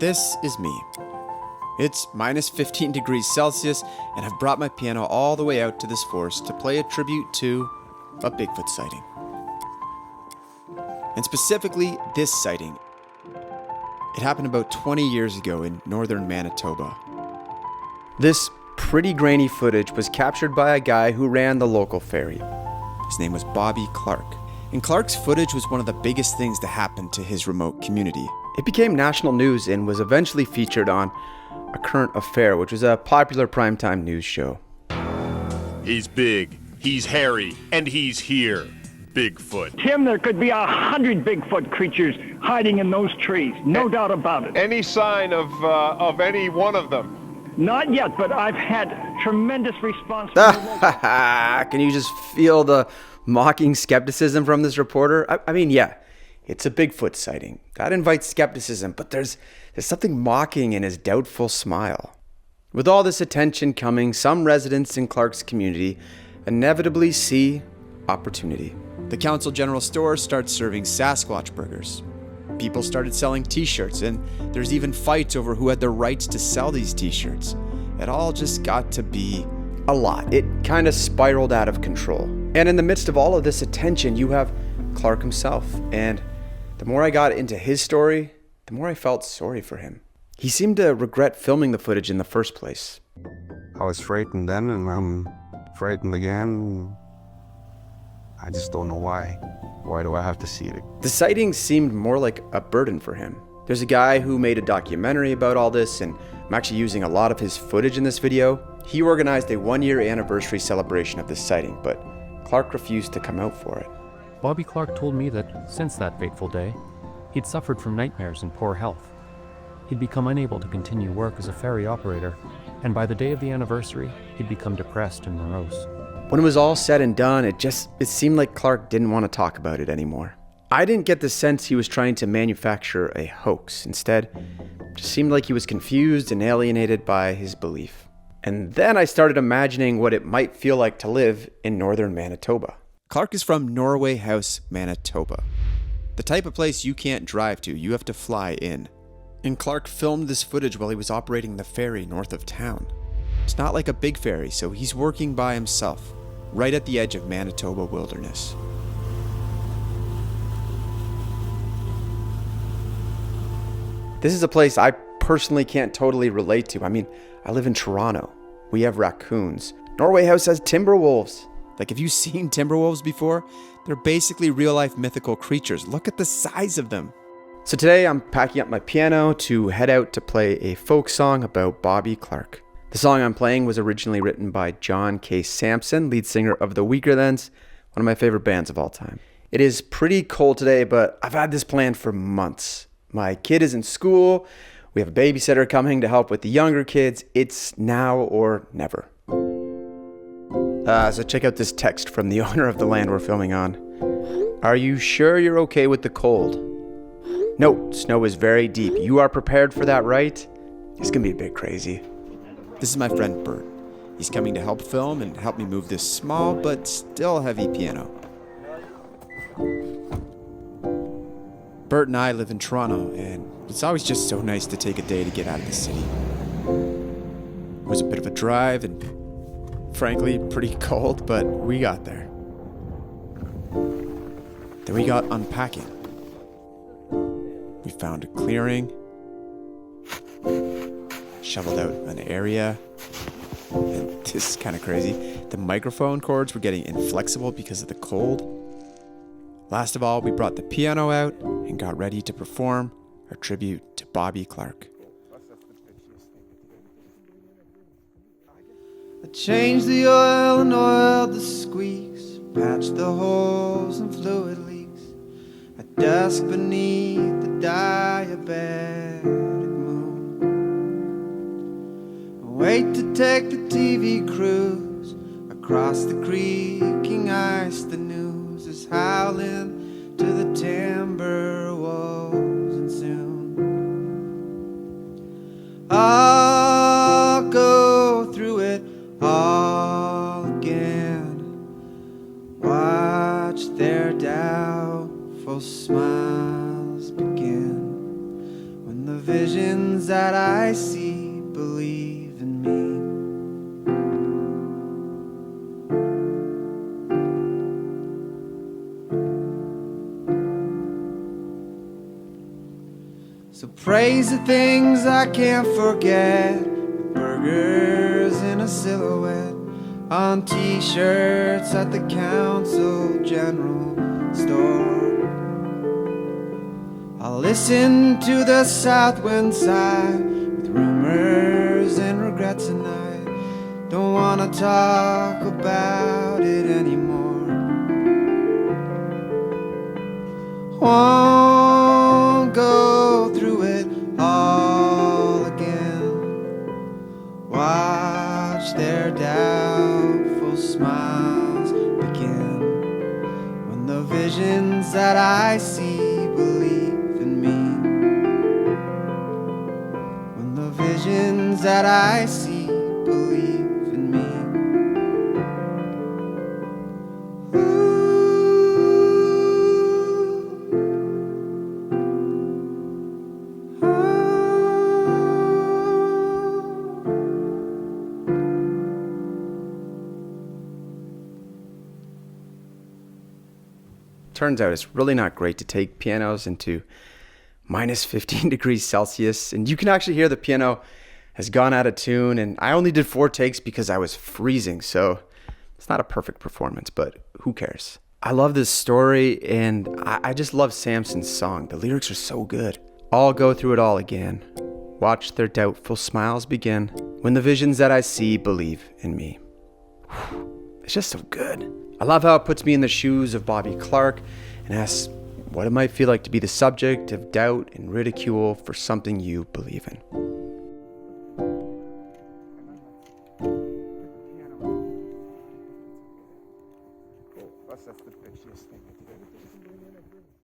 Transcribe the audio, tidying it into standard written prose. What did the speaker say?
This is me. It's minus 15 degrees Celsius, and I've brought my piano all the way out to this forest to play a tribute to a Bigfoot sighting. And specifically, this sighting. It happened about 20 years ago in northern Manitoba. This pretty grainy footage was captured by a guy who ran the local ferry. His name was Bobby Clarke. And Clarke's footage was one of the biggest things to happen to his remote community. It became national news and was eventually featured on A Current Affair, which was a popular primetime news show. He's big, he's hairy, and he's here. Bigfoot. Tim, there could be 100 Bigfoot creatures hiding in those trees. No doubt about it. Any sign of any one of them? Not yet, but I've had tremendous response from the local. Can you just feel the mocking skepticism from this reporter? I mean, yeah, it's a Bigfoot sighting. That invites skepticism, but there's something mocking in his doubtful smile. With all this attention coming, some residents in Clarke's community inevitably see opportunity. The Council General Store starts serving Sasquatch burgers. People started selling t-shirts, and there's even fights over who had the rights to sell these t-shirts. It all just got to be a lot. It kind of spiraled out of control. And in the midst of all of this attention, you have Clarke himself. And the more I got into his story, the more I felt sorry for him. He seemed to regret filming the footage in the first place. I was frightened then, and I'm frightened again. I just don't know why. Why do I have to see it? The sighting seemed more like a burden for him. There's a guy who made a documentary about all this, and I'm actually using a lot of his footage in this video. He organized a 1-year anniversary celebration of this sighting, but Clarke refused to come out for it. Bobby Clarke told me that since that fateful day, he'd suffered from nightmares and poor health. He'd become unable to continue work as a ferry operator, and by the day of the anniversary, he'd become depressed and morose. When it was all said and done, it seemed like Clarke didn't want to talk about it anymore. I didn't get the sense he was trying to manufacture a hoax. Instead, it just seemed like he was confused and alienated by his belief. And then I started imagining what it might feel like to live in northern Manitoba. Clarke is from Norway House, Manitoba. The type of place you can't drive to, you have to fly in. And Clarke filmed this footage while he was operating the ferry north of town. It's not like a big ferry, so he's working by himself, right at the edge of Manitoba wilderness. This is a place I personally can't totally relate to. I mean, I live in Toronto. We have raccoons. Norway House has timber wolves. Like, have you seen timber wolves before? They're basically real-life mythical creatures. Look at the size of them. So today I'm packing up my piano to head out to play a folk song about Bobby Clarke. The song I'm playing was originally written by John K. Sampson, lead singer of the Weakerthans, one of my favorite bands of all time. It is pretty cold today, but I've had this planned for months. My kid is in school. We have a babysitter coming to help with the younger kids. It's now or never. So check out this text from the owner of the land we're filming on. Are you sure you're okay with the cold? No, snow is very deep. You are prepared for that, right? It's gonna be a bit crazy. This is my friend Bert. He's coming to help film and help me move this small but still heavy piano. Bert and I live in Toronto, and it's always just so nice to take a day to get out of the city. It was a bit of a drive and frankly pretty cold, but we got there. Then we got unpacking. We found a clearing, shoveled out an area, and this is kind of crazy. The microphone cords were getting inflexible because of the cold. Last of all, we brought the piano out and got ready to perform our tribute to Bobby Clarke. I changed the oil and oiled the squeaks, patched the holes and fluid leaks. A dusk beneath the diabetic moon. I wait to take the TV cruise across the creaking ice. The news is howling to the timber walls, and soon I'll go through it all again. Watch their doubtful smiles begin when the vision visions that I see believe in me. So praise the things I can't forget, with burgers in a silhouette, on t-shirts at the council general store. I'll listen to the south wind sigh, with rumors and regrets, and I don't wanna talk about it anymore. Won't go through it all again. Watch their doubtful smiles begin, when the visions that I see believe in me. When the visions that I see believe in me. Turns out it's really not great to take pianos into minus 15 degrees Celsius, and you can actually hear the piano has gone out of tune, and I only did 4 takes because I was freezing, so it's not a perfect performance, but who cares? I love this story, and I just love Samson's song. The lyrics are so good. I'll go through it all again. Watch their doubtful smiles begin, when the visions that I see believe in me. It's just so good. I love how it puts me in the shoes of Bobby Clarke and asks what it might feel like to be the subject of doubt and ridicule for something you believe in. Cool. That's the pitchiest thing I did.